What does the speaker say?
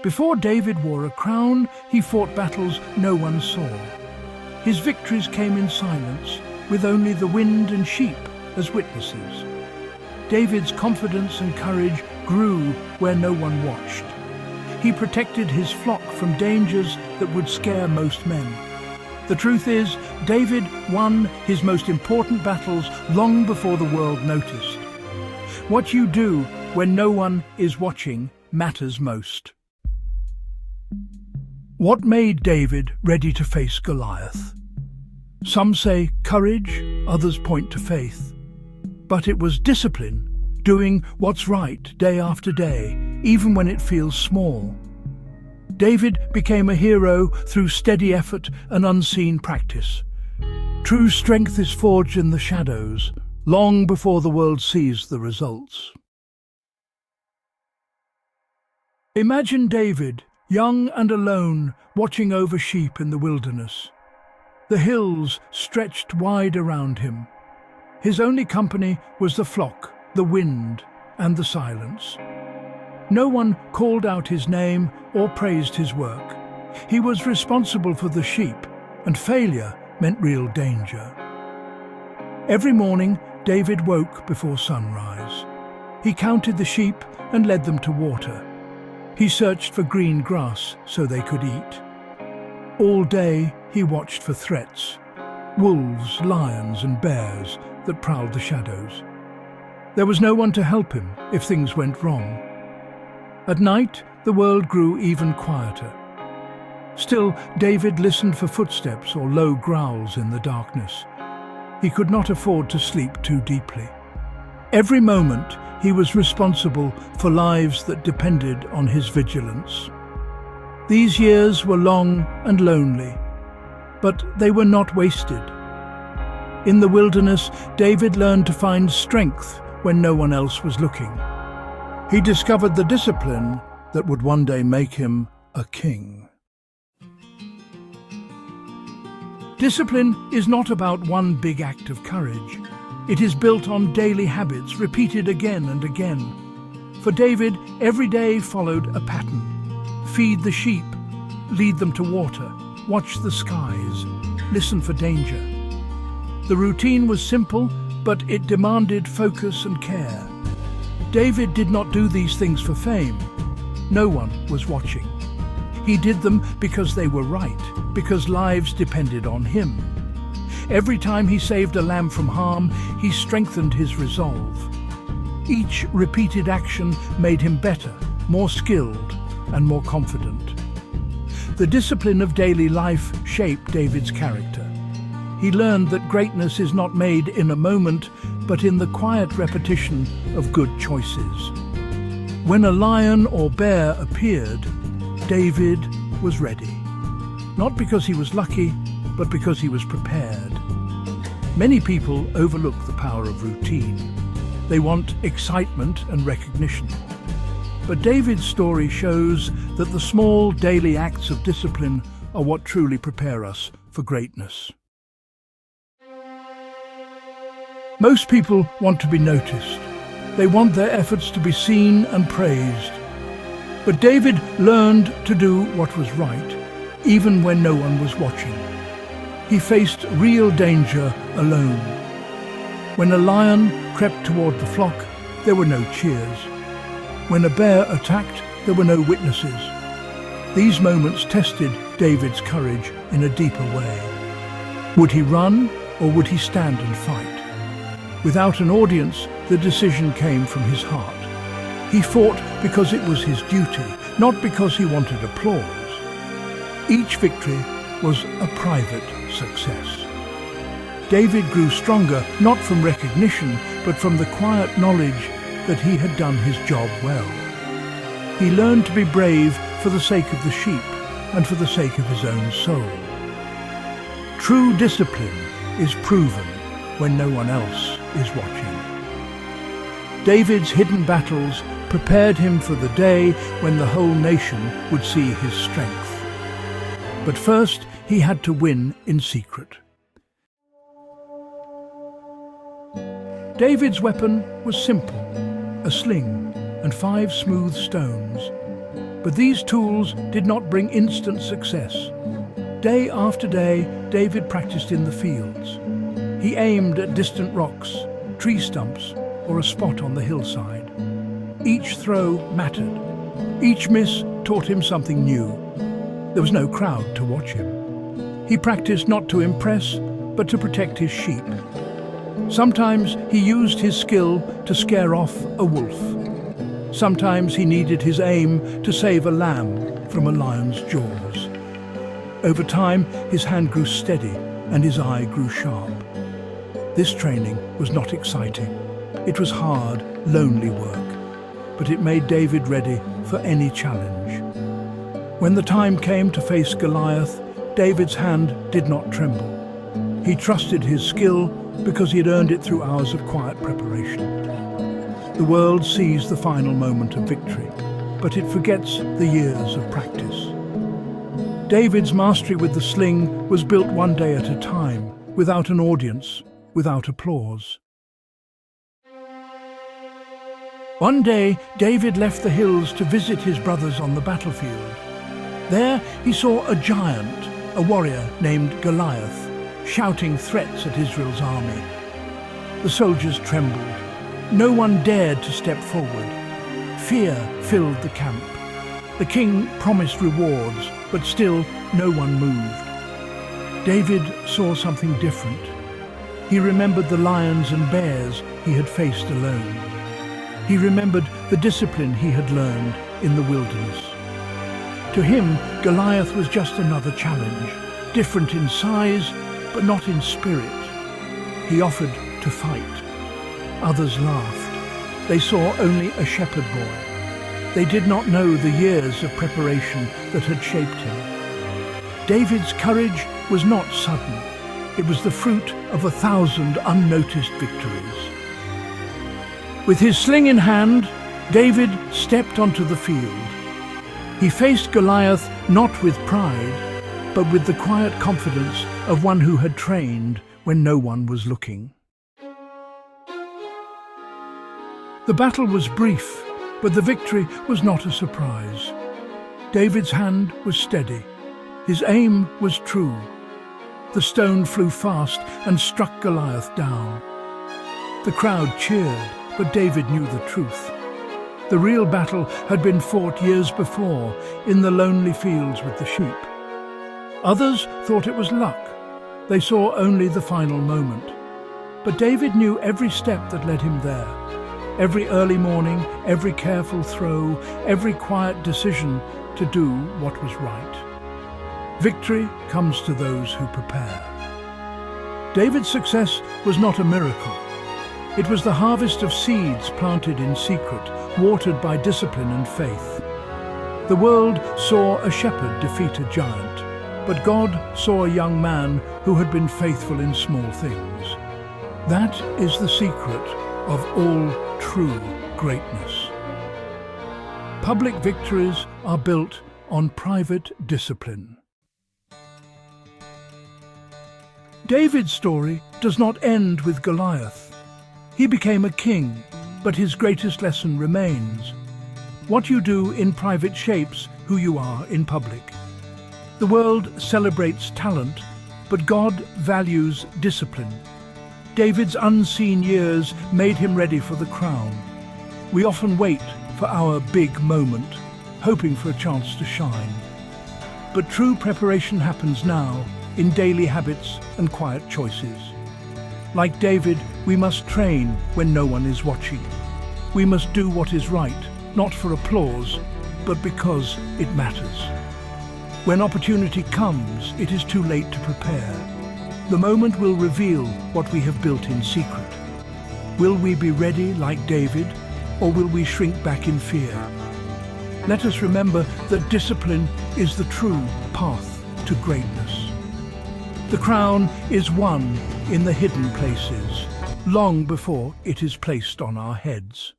Before David wore a crown, he fought battles no one saw. His victories came in silence, with only the wind and sheep as witnesses. David's confidence and courage grew where no one watched. He protected his flock from dangers that would scare most men. The truth is, David won his most important battles long before the world noticed. What you do when no one is watching matters most. What made David ready to face Goliath? Some say courage, others point to faith. But it was discipline, doing what's right day after day, even when it feels small. David became a hero through steady effort and unseen practice. True strength is forged in the shadows, long before the world sees the results. Imagine David, young and alone, watching over sheep in the wilderness. The hills stretched wide around him. His only company was the flock, the wind, and the silence. No one called out his name or praised his work. He was responsible for the sheep, and failure meant real danger. Every morning, David woke before sunrise. He counted the sheep and led them to water. He searched for green grass so they could eat. All day, he watched for threats, wolves, lions, and bears that prowled the shadows. There was no one to help him if things went wrong. At night, the world grew even quieter. Still, David listened for footsteps or low growls in the darkness. He could not afford to sleep too deeply. Every moment, he was responsible for lives that depended on his vigilance. These years were long and lonely, but they were not wasted. In the wilderness, David learned to find strength when no one else was looking. He discovered the discipline that would one day make him a king. Discipline is not about one big act of courage. It is built on daily habits, repeated again and again. For David, every day followed a pattern. Feed the sheep, lead them to water, watch the skies, listen for danger. The routine was simple, but it demanded focus and care. David did not do these things for fame. No one was watching. He did them because they were right, because lives depended on him. Every time he saved a lamb from harm, he strengthened his resolve. Each repeated action made him better, more skilled, and more confident. The discipline of daily life shaped David's character. He learned that greatness is not made in a moment, but in the quiet repetition of good choices. When a lion or bear appeared, David was ready. Not because he was lucky, but because he was prepared. Many people overlook the power of routine. They want excitement and recognition. But David's story shows that the small daily acts of discipline are what truly prepare us for greatness. Most people want to be noticed. They want their efforts to be seen and praised. But David learned to do what was right, even when no one was watching. He faced real danger alone. When a lion crept toward the flock, there were no cheers. When a bear attacked, there were no witnesses. These moments tested David's courage in a deeper way. Would he run, or would he stand and fight? Without an audience, the decision came from his heart. He fought because it was his duty, not because he wanted applause. Each victory was a private success. David grew stronger not from recognition, but from the quiet knowledge that he had done his job well. He learned to be brave for the sake of the sheep and for the sake of his own soul. True discipline is proven when no one else is watching. David's hidden battles prepared him for the day when the whole nation would see his strength. But first, he had to win in secret. David's weapon was simple, a sling and 5 smooth stones. But these tools did not bring instant success. Day after day, David practiced in the fields. He aimed at distant rocks, tree stumps, or a spot on the hillside. Each throw mattered. Each miss taught him something new. There was no crowd to watch him. He practiced not to impress, but to protect his sheep. Sometimes he used his skill to scare off a wolf. Sometimes he needed his aim to save a lamb from a lion's jaws. Over time, his hand grew steady and his eye grew sharp. This training was not exciting. It was hard, lonely work, but it made David ready for any challenge. When the time came to face Goliath, David's hand did not tremble. He trusted his skill because he had earned it through hours of quiet preparation. The world sees the final moment of victory, but it forgets the years of practice. David's mastery with the sling was built one day at a time, without an audience, without applause. One day, David left the hills to visit his brothers on the battlefield. There, he saw a giant, a warrior named Goliath, shouting threats at Israel's army. The soldiers trembled. No one dared to step forward. Fear filled the camp. The king promised rewards, but still no one moved. David saw something different. He remembered the lions and bears he had faced alone. He remembered the discipline he had learned in the wilderness. To him, Goliath was just another challenge, different in size, but not in spirit. He offered to fight. Others laughed. They saw only a shepherd boy. They did not know the years of preparation that had shaped him. David's courage was not sudden. It was the fruit of 1,000 unnoticed victories. With his sling in hand, David stepped onto the field. He faced Goliath not with pride, but with the quiet confidence of one who had trained when no one was looking. The battle was brief, but the victory was not a surprise. David's hand was steady. His aim was true. The stone flew fast and struck Goliath down. The crowd cheered, but David knew the truth. The real battle had been fought years before in the lonely fields with the sheep. Others thought it was luck. They saw only the final moment. But David knew every step that led him there. Every early morning, every careful throw, every quiet decision to do what was right. Victory comes to those who prepare. David's success was not a miracle. It was the harvest of seeds planted in secret, watered by discipline and faith. The world saw a shepherd defeat a giant, but God saw a young man who had been faithful in small things. That is the secret of all true greatness. Public victories are built on private discipline. David's story does not end with Goliath. He became a king, but his greatest lesson remains. What you do in private shapes who you are in public. The world celebrates talent, but God values discipline. David's unseen years made him ready for the crown. We often wait for our big moment, hoping for a chance to shine. But true preparation happens now, in daily habits and quiet choices. Like David, we must train when no one is watching. We must do what is right, not for applause, but because it matters. When opportunity comes, it is too late to prepare. The moment will reveal what we have built in secret. Will we be ready like David, or will we shrink back in fear? Let us remember that discipline is the true path to greatness. The crown is won in the hidden places, long before it is placed on our heads.